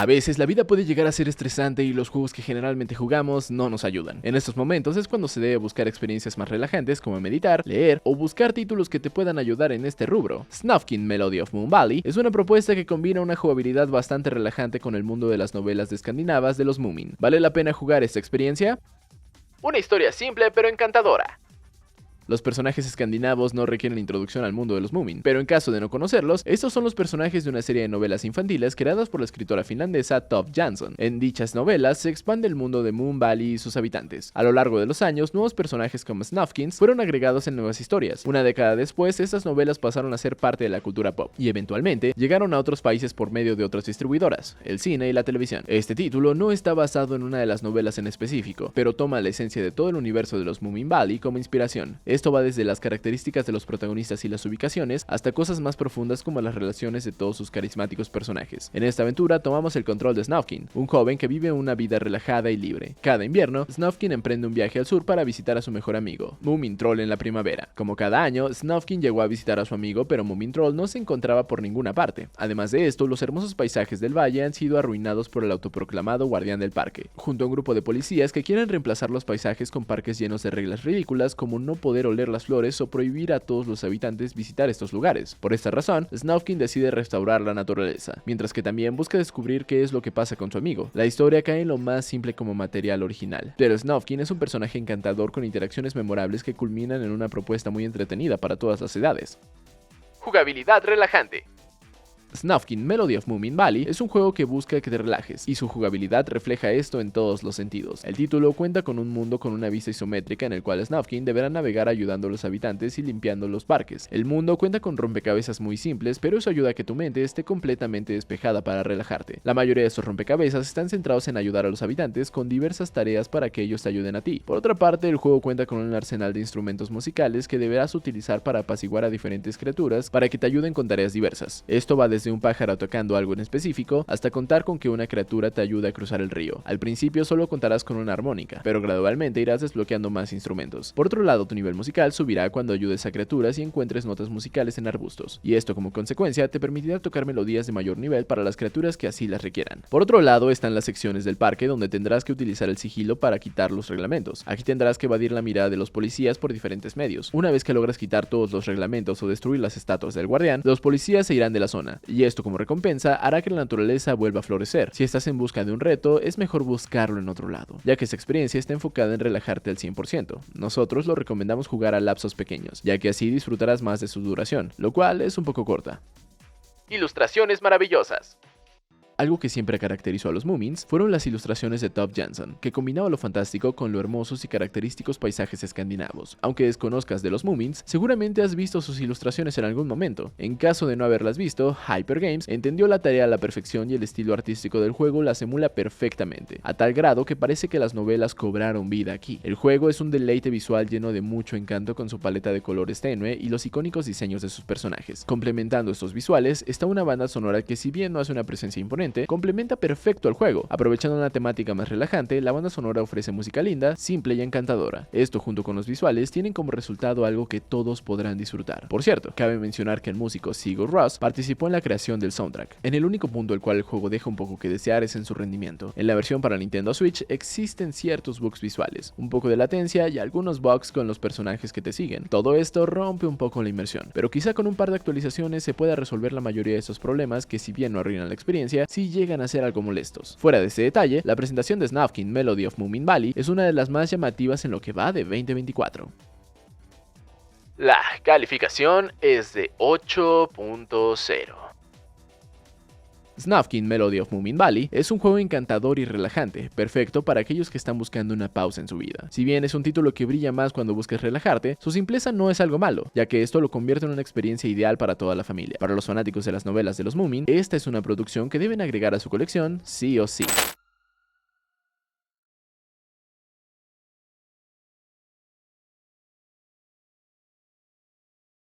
A veces la vida puede llegar a ser estresante y los juegos que generalmente jugamos no nos ayudan. En estos momentos es cuando se debe buscar experiencias más relajantes como meditar, leer o buscar títulos que te puedan ayudar en este rubro. Snufkin Melody of Moon Valley es una propuesta que combina una jugabilidad bastante relajante con el mundo de las novelas de escandinavas de los Moomin. ¿Vale la pena jugar esta experiencia? Una historia simple pero encantadora. Los personajes escandinavos no requieren introducción al mundo de los Moomin, pero en caso de no conocerlos, estos son los personajes de una serie de novelas infantiles creadas por la escritora finlandesa Tove Jansson. En dichas novelas se expande el mundo de Moon Valley y sus habitantes. A lo largo de los años, nuevos personajes como Snufkins fueron agregados en nuevas historias. Una década después, estas novelas pasaron a ser parte de la cultura pop, y eventualmente llegaron a otros países por medio de otras distribuidoras, el cine y la televisión. Este título no está basado en una de las novelas en específico, pero toma la esencia de todo el universo de los Moomin Valley como inspiración. Esto va desde las características de los protagonistas y las ubicaciones, hasta cosas más profundas como las relaciones de todos sus carismáticos personajes. En esta aventura tomamos el control de Snufkin, un joven que vive una vida relajada y libre. Cada invierno, Snufkin emprende un viaje al sur para visitar a su mejor amigo, Moomin Troll, en la primavera. Como cada año, Snufkin llegó a visitar a su amigo, pero Moomin Troll no se encontraba por ninguna parte. Además de esto, los hermosos paisajes del valle han sido arruinados por el autoproclamado guardián del parque, junto a un grupo de policías que quieren reemplazar los paisajes con parques llenos de reglas ridículas como no poder oler las flores o prohibir a todos los habitantes visitar estos lugares. Por esta razón, Snufkin decide restaurar la naturaleza, mientras que también busca descubrir qué es lo que pasa con su amigo. La historia cae en lo más simple como material original, pero Snufkin es un personaje encantador con interacciones memorables que culminan en una propuesta muy entretenida para todas las edades. Jugabilidad relajante. Snufkin Melody of Moomin Valley es un juego que busca que te relajes, y su jugabilidad refleja esto en todos los sentidos. El título cuenta con un mundo con una vista isométrica en el cual Snufkin deberá navegar ayudando a los habitantes y limpiando los parques. El mundo cuenta con rompecabezas muy simples, pero eso ayuda a que tu mente esté completamente despejada para relajarte. La mayoría de estos rompecabezas están centrados en ayudar a los habitantes con diversas tareas para que ellos te ayuden a ti. Por otra parte, el juego cuenta con un arsenal de instrumentos musicales que deberás utilizar para apaciguar a diferentes criaturas para que te ayuden con tareas diversas. Esto va desde un pájaro tocando algo en específico hasta contar con que una criatura te ayude a cruzar el río. Al principio solo contarás con una armónica, pero gradualmente irás desbloqueando más instrumentos. Por otro lado, tu nivel musical subirá cuando ayudes a criaturas y encuentres notas musicales en arbustos, y esto como consecuencia te permitirá tocar melodías de mayor nivel para las criaturas que así las requieran. Por otro lado están las secciones del parque donde tendrás que utilizar el sigilo para quitar los reglamentos. Aquí tendrás que evadir la mirada de los policías por diferentes medios. Una vez que logras quitar todos los reglamentos o destruir las estatuas del guardián, los policías se irán de la zona, y esto como recompensa hará que la naturaleza vuelva a florecer. Si estás en busca de un reto, es mejor buscarlo en otro lado, ya que esta experiencia está enfocada en relajarte al 100%. Nosotros lo recomendamos jugar a lapsos pequeños, ya que así disfrutarás más de su duración, lo cual es un poco corta. Ilustraciones maravillosas. Algo que siempre caracterizó a los Moomins fueron las ilustraciones de Tove Jansson, que combinaba lo fantástico con lo hermosos y característicos paisajes escandinavos. Aunque desconozcas de los Moomins, seguramente has visto sus ilustraciones en algún momento. En caso de no haberlas visto, Hyper Games entendió la tarea a la perfección y el estilo artístico del juego las emula perfectamente, a tal grado que parece que las novelas cobraron vida aquí. El juego es un deleite visual lleno de mucho encanto con su paleta de colores tenue y los icónicos diseños de sus personajes. Complementando estos visuales está una banda sonora que, si bien no hace una presencia imponente, complementa perfecto al juego. Aprovechando una temática más relajante, la banda sonora ofrece música linda, simple y encantadora. Esto, junto con los visuales, tienen como resultado algo que todos podrán disfrutar. Por cierto, cabe mencionar que el músico Sigur Rós participó en la creación del soundtrack. En el único punto el cual el juego deja un poco que desear es en su rendimiento. En la versión para Nintendo Switch existen ciertos bugs visuales, un poco de latencia y algunos bugs con los personajes que te siguen. Todo esto rompe un poco la inmersión, pero quizá con un par de actualizaciones se pueda resolver la mayoría de estos problemas que, si bien no arruinan la experiencia, sí llegan a ser algo molestos. Fuera de este detalle, la presentación de Snufkin Melody of Moomin Valley es una de las más llamativas en lo que va de 2024. La calificación es de 8.0. Snufkin Melody of Moomin Valley es un juego encantador y relajante, perfecto para aquellos que están buscando una pausa en su vida. Si bien es un título que brilla más cuando busques relajarte, su simpleza no es algo malo, ya que esto lo convierte en una experiencia ideal para toda la familia. Para los fanáticos de las novelas de los Moomin, esta es una producción que deben agregar a su colección sí o sí.